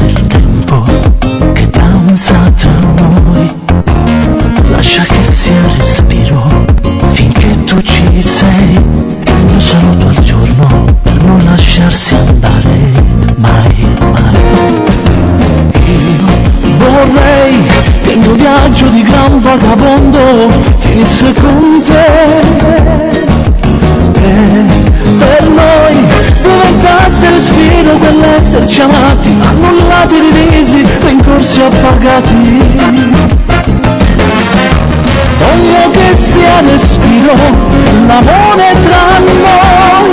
il tempo che danza tra noi, lascia che sia respiro finché tu ci sei. Il mio saluto al giorno per non lasciarsi andare mai, mai. Io vorrei che il mio viaggio di gran vagabondo finisse con te, per noi diventasse respiro quell'esserci amati, annullati, divisi, rincorsi appagati. Voglio che sia respiro l'amore tra noi,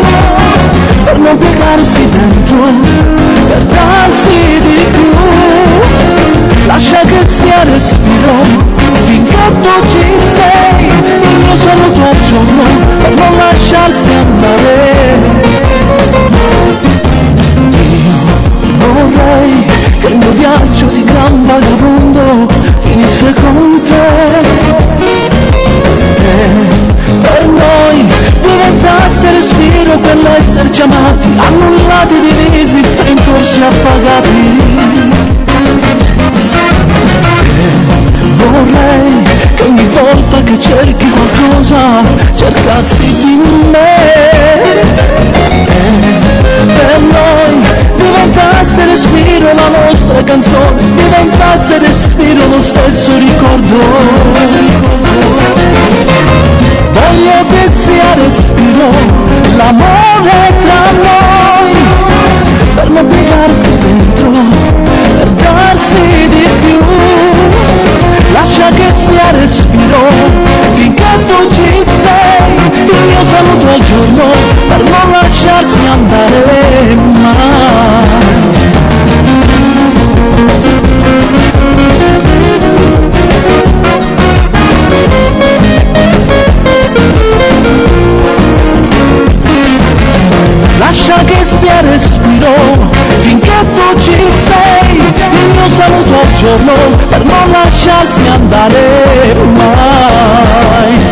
per non piegarsi dentro, per darsi di più. Lascia che sia respiro finché tu ci sei, il mio saluto al giorno per non lasciarsi andare. Io vorrei che il mio viaggio di gran vagabondo finisse con te, per noi diventasse respiro quell'esserci amati, annullati, divisi, rincorsi appagati. Vorrei che ogni volta che cerchi qualcosa cercassi di me, per noi diventasse respiro la nostra canzone, diventasse respiro lo stesso ricordo. Voglio che sia respiro l'amore tra noi, per non piegarsi dentro, per darsi di più. Lascia che sia respiro finché tu ci sei, il mio saluto al giorno per non lasciarsi andare mai. Lascia che sia respiro finché tu ci sei, il mio saluto al giorno per non lasciarsi andare mai.